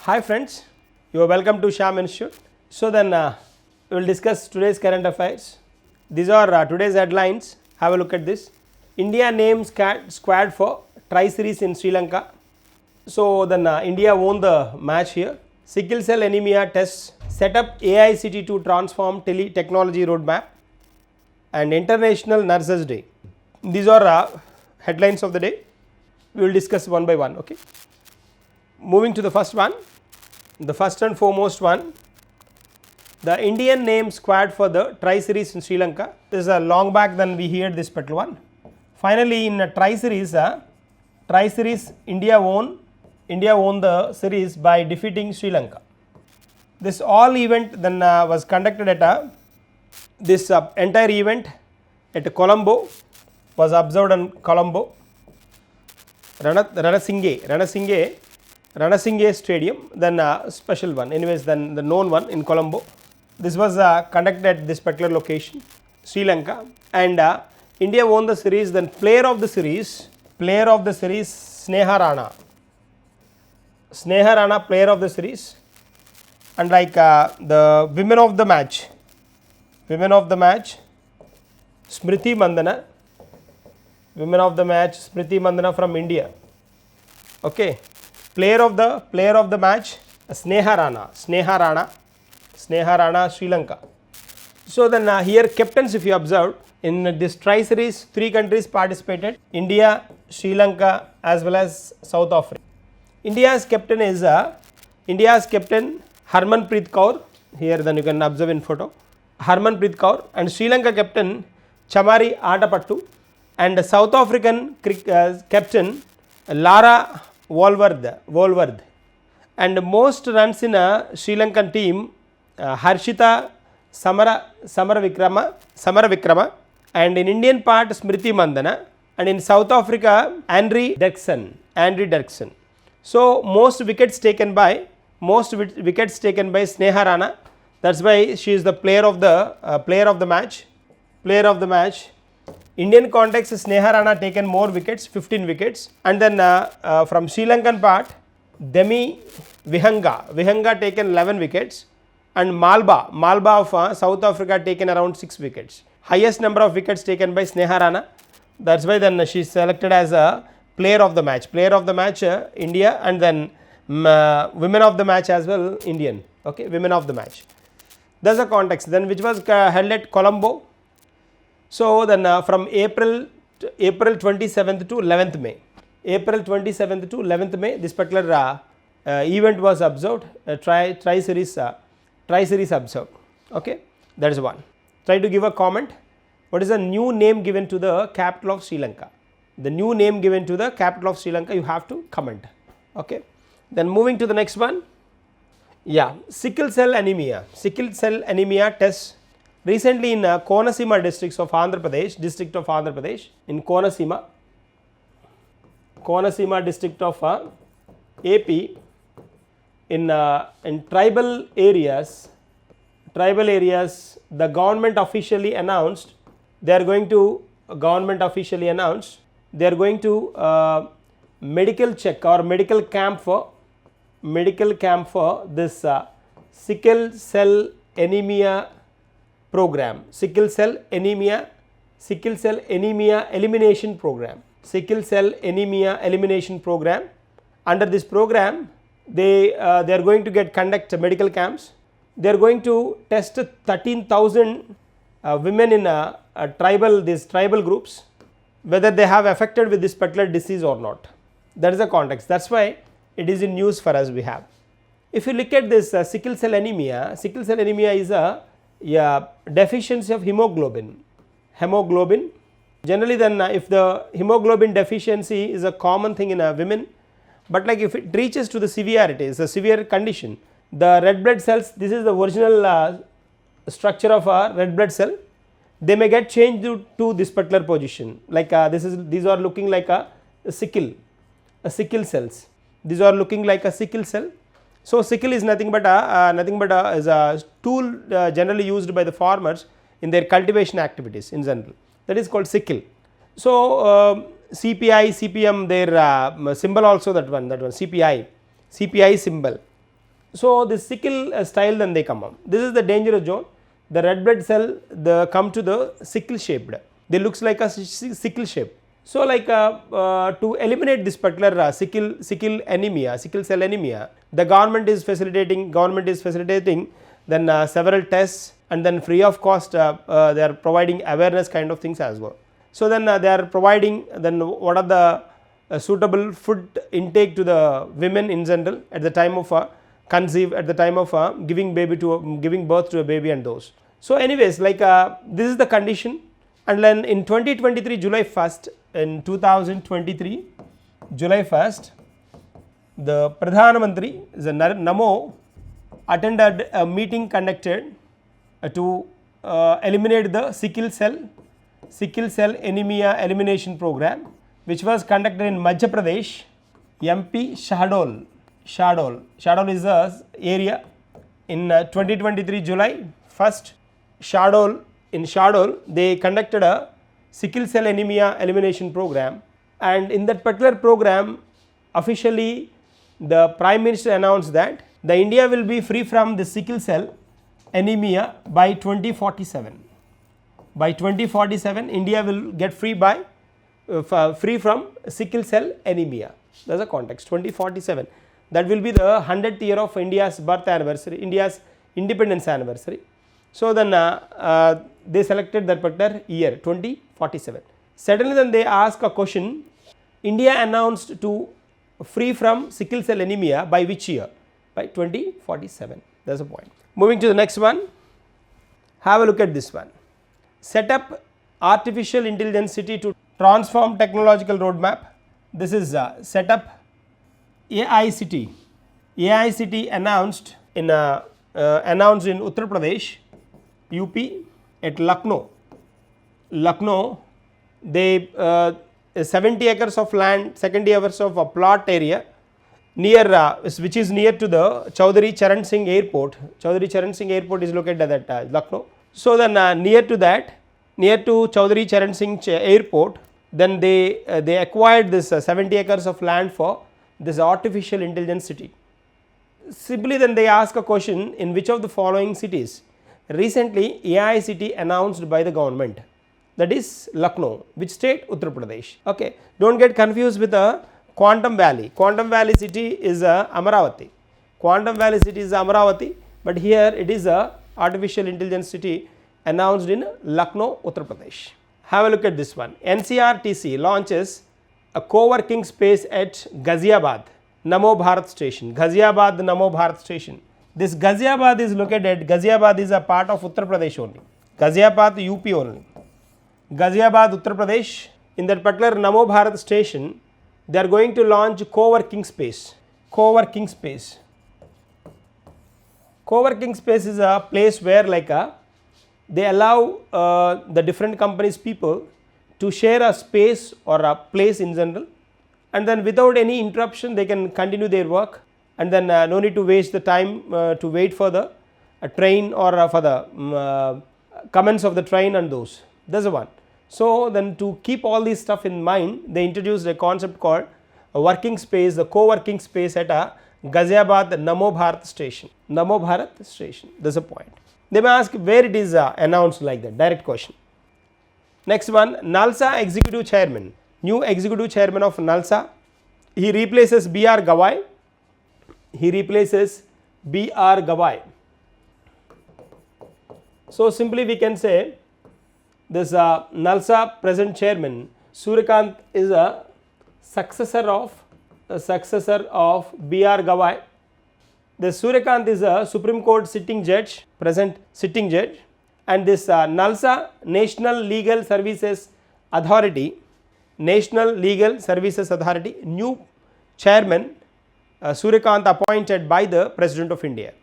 Hi friends, you are welcome to Shyam Institute. So then we will discuss today's current affairs. These are today's headlines. Have a look at this. India names squad for tri-series in Sri Lanka. So then India won the match here. Sickle cell anemia tests set up AICT to transform technology roadmap and International Nurses Day. These are headlines of the day. We will discuss one by one. Okay. Moving to the first one. The first and foremost one, the Indian name squad for the tri-series in Sri Lanka. This is a long back than we heard this particular one. Finally, in a tri-series, India won the series by defeating Sri Lanka. This all event then was conducted at this entire event at Colombo, was observed in Colombo. Ranasinghe Stadium, then special one, anyways, then the known one in Colombo. This was conducted at this particular location, Sri Lanka, and India won the series. Then player of the series, Sneha Rana, player of the series, and like the women of the match, Smriti Mandana, from India. Okay. Player of the match, Sneha Rana, Sri Lanka. So then here captains, if you observe, in this tri-series 3 countries participated, India, Sri Lanka as well as South Africa. India's captain Harmanpreet Kaur, here then you can observe in photo, Harmanpreet Kaur, and Sri Lanka captain Chamari Atapattu, and South African captain Lara Wolworth, and most runs in a Sri Lankan team Harshita Samaravikrama, and in Indian part Smriti Mandana, and in South Africa Andri Dirksen. So most wickets taken by Sneha Rana. That's why she is the player of the match. Indian context, Sneha Rana taken more wickets, 15 wickets, and then from Sri Lankan part, Demi Vihanga taken 11 wickets, and Malba of South Africa taken around 6 wickets. Highest number of wickets taken by Sneha Rana. That's why then she is selected as a player of the match, India, and then women of the match as well, Indian. Okay, women of the match. That's the context. Then which was held at Colombo. So then from April 27th to 11th May. This particular event was observed, tri-series observed. Okay, that is one. Try to give a comment. What is the new name given to the capital of Sri Lanka? The new name given to the capital of Sri Lanka, you have to comment. Okay. Then moving to the next one. Yeah, sickle cell anemia tests. Recently in Konasima district of Andhra Pradesh, in Konasima district of AP, in tribal areas, the government officially announced they are going to medical check or medical camp for this sickle cell anemia program, sickle cell anemia elimination program. Under this program, they are going to conduct medical camps. They are going to test 13,000 women in these tribal groups, whether they have affected with this particular disease or not. That is the context. That's why it is in news for us we have. If you look at this sickle cell anemia is a deficiency of hemoglobin. Generally then if the hemoglobin deficiency is a common thing in women, but like if it reaches to the severity, it's a severe condition, the red blood cells, this is the original structure of a red blood cell, they may get changed to this particular position, like these are looking like a sickle cells. These are looking like a sickle cell. So sickle is nothing but is a tool generally used by the farmers in their cultivation activities in general. That is called sickle. So CPI, CPM, their symbol also that one CPI symbol. So, this sickle style then they come up. This is the dangerous zone. The red blood cell come to the sickle shaped. They looks like a sickle shape. So, like to eliminate this particular sickle anemia, sickle cell anemia, the government is facilitating then several tests, and then free of cost they are providing awareness kind of things as well. So, then they are providing then what are the suitable food intake to the women in general at the time of conceive, at the time of giving birth to a baby and those. So, anyways, like this is the condition, and then in 2023 July 1st, in 2023 July 1st, the Pradhan Mantri Namo attended a meeting conducted to eliminate the sickle cell anemia elimination program, which was conducted in Madhya Pradesh, MP Shahdol. Shahdol is the area in 2023 July 1st. In Shahdol they conducted a sickle cell anemia elimination program, and in that particular program officially the Prime Minister announced that the India will be free from the sickle cell anemia by 2047. By 2047 India will get free from sickle cell anemia. That is a context. 2047, that will be the 100th year of India's birth anniversary, India's independence anniversary. So, then they selected that particular year 2047. Suddenly then they ask a question, India announced to free from sickle cell anemia by which year? By 2047. That is the point. Moving to the next one, have a look at this one. Set up artificial intelligence city to transform technological roadmap. This is set up AI city. AI city announced in Uttar Pradesh, UP, at Lucknow. They 70 acres of land, 70 acres of a plot area near which is near to the Chaudhary Charan Singh Airport. Chaudhary Charan Singh Airport is located at Lucknow. So, then near to Chaudhary Charan Singh Airport, then they acquired this 70 acres of land for this artificial intelligence city. Simply then they ask a question, in which of the following cities recently AI city announced by the government, that is Lucknow, which state? Uttar Pradesh. Okay, don't get confused with a Quantum Valley. Quantum Valley city is Amaravati. Quantum Valley city is Amaravati, but here it is a artificial intelligence city announced in Lucknow, Uttar Pradesh. Have a look at this one. NCRTC launches a coworking space at Ghaziabad Namo Bharat station. Ghaziabad Namo Bharat station. This Ghaziabad is located, Ghaziabad is a part of Uttar Pradesh only. Ghaziabad UP only. Ghaziabad Uttar Pradesh, in that particular Namo Bharat station, they are going to launch co-working space. Co-working space. Co-working space is a place where they allow the different companies people to share a space or a place in general, and then without any interruption they can continue their work, and then no need to waste the time to wait for the train or for the comments of the train and those. That is the one. So, then to keep all these stuff in mind, they introduced a concept called a working space, the co-working space at a Ghaziabad Namo Bharat station. Namo Bharat station, that is a point. They may ask where it is announced like that, direct question. Next one, NALSA executive chairman, new executive chairman of NALSA, he replaces B.R. Gawai. He replaces B.R. Gawai. So, simply we can say this NALSA present chairman Suryakant is a successor of B.R. Gawai. This Suryakant is a Supreme Court sitting judge, present sitting judge, and this NALSA National Legal Services Authority, new chairman Suryakant appointed by the President of India.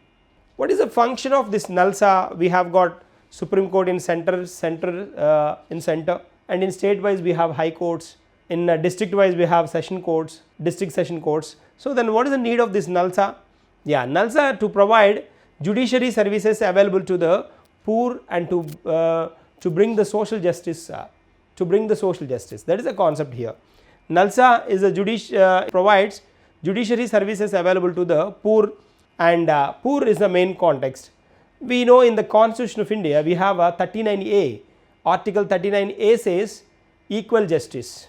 What is the function of this NALSA? We have got Supreme Court in center, and in state wise we have high courts, in district wise we have session courts, district session courts. So, then what is the need of this NALSA? Yeah, NALSA to provide judiciary services available to the poor and to bring the social justice, that is a concept here. NALSA is a provides judiciary services available to the poor and poor is the main context. We know in the Constitution of India we have a 39A, article 39A says equal justice.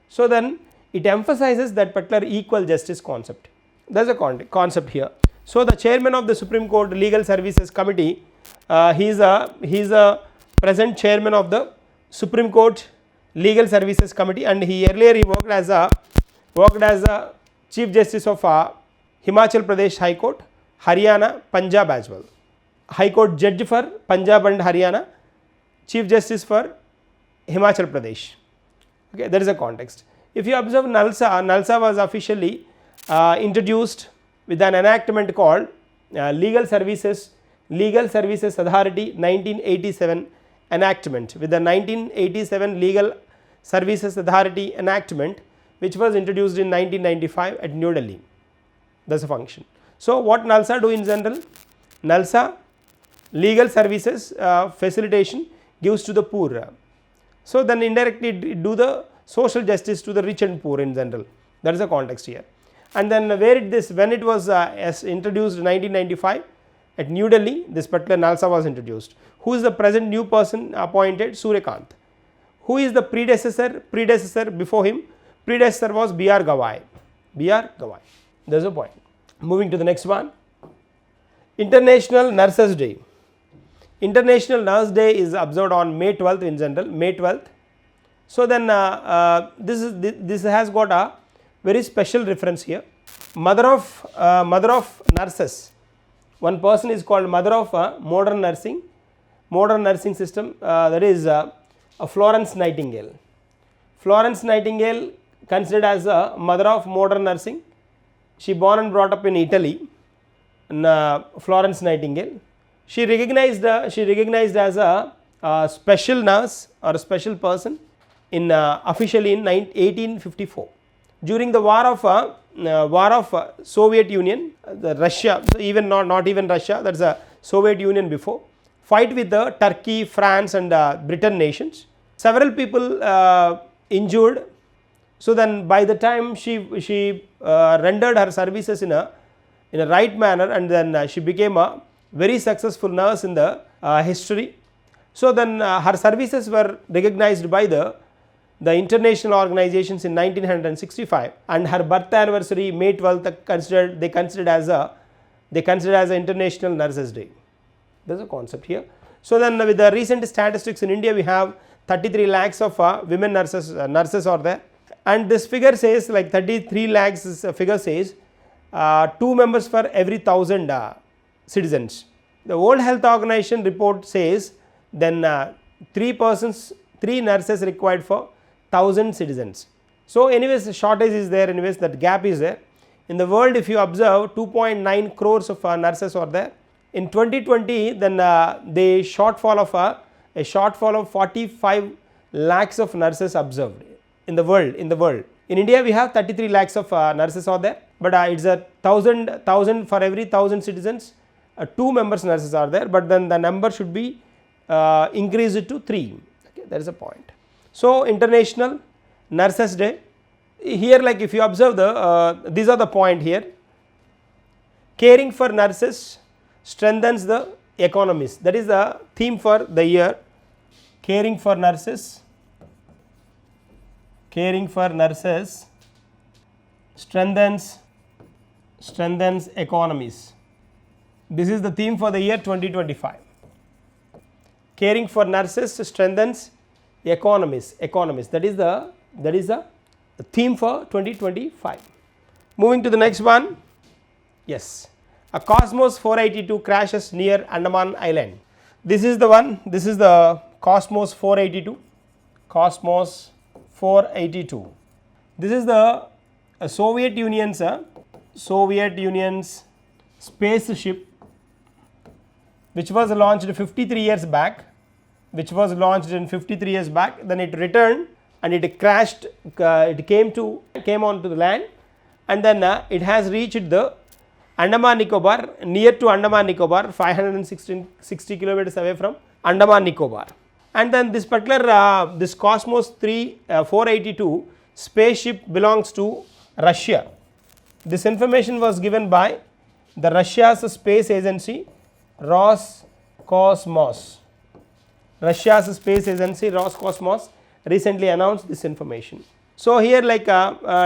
So then it emphasizes that particular equal justice concept. There is a concept here. So the chairman of the Supreme Court Legal Services Committee, he is a present chairman of the Supreme Court Legal Services Committee, and he earlier worked as a Chief Justice of Himachal Pradesh High Court, Haryana, Punjab as well. High Court Judge for Punjab and Haryana, Chief Justice for Himachal Pradesh. Okay, that is a context. If you observe NALSA was officially introduced with an enactment called Legal Services Authority 1987 enactment. With the 1987 Legal Services Authority enactment, which was introduced in 1995 at New Delhi. That is a function. So what NALSA do in general? NALSA, legal services facilitation, gives to the poor. So then indirectly it do the social justice to the rich and poor in general. That is the context here. And then when it was introduced in 1995 at New Delhi, this particular NALSA was introduced. Who is the present new person appointed? Suryakant. Who is the predecessor before him? Predecessor was B.R. Gawai. B.R. Gawai. There is a point. Moving to the next one. International Nurses Day. International Nurse Day is observed on May 12th in general, May 12th. So then this has got a very special reference here. Mother of nurses. One person is called mother of modern nursing system, that is Florence Nightingale. Florence Nightingale considered as a mother of modern nursing. She born and brought up in Italy. Florence Nightingale. She recognized as a special nurse or a special person in officially in 1854 during the war of Soviet Union, the Russia, even not even Russia, that is a Soviet Union before, fight with the Turkey, France and Britain nations. Several people injured. So then by the time she rendered her services in a right manner, and then she became a very successful nurse in the history. So then her services were recognized by the international organizations in 1965, and her birth anniversary May 12th they considered as a International Nurses Day. There is a concept here. So then with the recent statistics in India, we have 33 lakhs of women nurses are there, and this figure says, like 33 lakhs figure says 2 members for every 1000 citizens. The World Health Organization report says then 3 nurses required for 1000 citizens. So anyways, the shortage is there, anyways that gap is there. In the world, if you observe, 2.9 crores of nurses are there. In 2020, then the shortfall of 45 lakhs of nurses observed in the world. In India, we have 33 lakhs of nurses are there, but it's a 1000 for every 1000 citizens. 2 members nurses are there, but then the number should be increased to 3. Okay, that is a point. So International Nurses Day, here like if you observe these are the point here. Caring for nurses strengthens the economies. That is the theme for the year. Caring for nurses strengthens economies. This is the theme for the year 2025. Caring for nurses strengthens economies. That is the theme for 2025. Moving to the next one. Yes, a Cosmos 482 crashes near Andaman Island. This is the one. This is the Cosmos 482. Cosmos 482. This is the Soviet Union's spaceship, which was launched 53 years back. Then it returned and it crashed. It came onto the land, and then it has reached the Andaman Nicobar, near to Andaman Nicobar, 560 kilometers away from Andaman Nicobar. And then this particular this Cosmos 482 spaceship belongs to Russia. This information was given by the Russia's space agency Roscosmos. Russia's space agency Roscosmos recently announced this information. So here like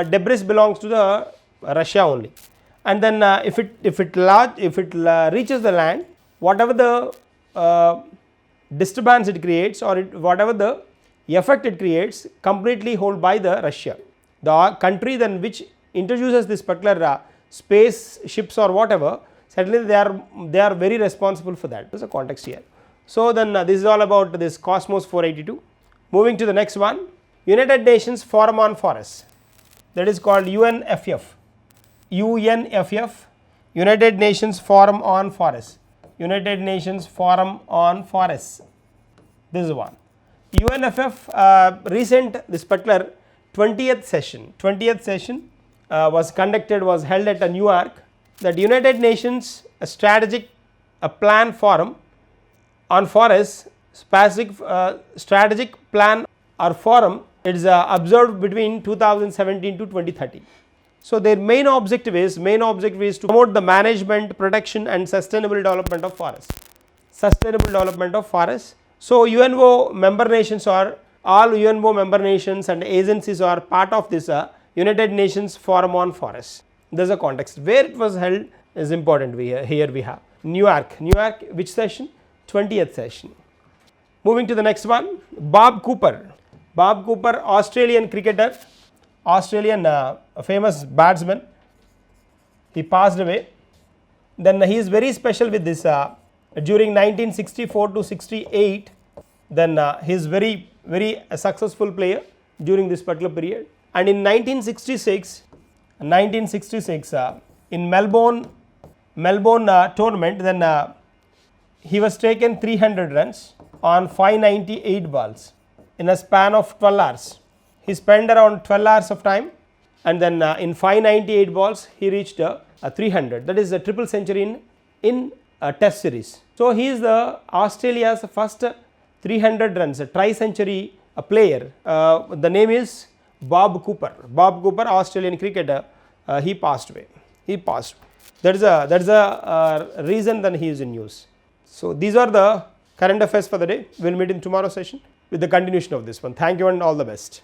debris belongs to the Russia only, and then if it reaches the land, whatever the disturbance it creates or whatever the effect it creates, completely held by the Russia. The country then which introduces this particular space ships or whatever, certainly they are very responsible for that. There is a context here. So then this is all about this Cosmos 482. Moving to the next one, United Nations Forum on Forests, that is called UNFF. United Nations Forum on Forests. United Nations Forum on Forests. This is one. UNFF this particular 20th session was held at New York. That United Nations strategic plan forum on forests, strategic plan or forum, it is observed between 2017 to 2030. So their main objective is to promote the management, protection and sustainable development of forests. So UNO member nations or all UNO member nations and agencies are part of this United Nations Forum on Forests. There is a context where it was held is important. Here we have New York, which session? 20th session. Moving to the next one, Bob Cooper, Australian cricketer, famous batsman. He passed away. Then he is very special with this during 1964 to 68. Then he is very successful player during this particular period. And in 1966 in Melbourne tournament, then he was taken 300 runs on 598 balls in a span of 12 hours. He spent around 12 hours of time, and then in 598 balls he reached 300. That is a triple century in test series. So he is the Australia's first 300 runs tri-century player. The name is Bob Cooper, Australian cricketer. He passed away. That is a reason that he is in news. So these are the current affairs for the day. We will meet in tomorrow's session with the continuation of this one. Thank you and all the best.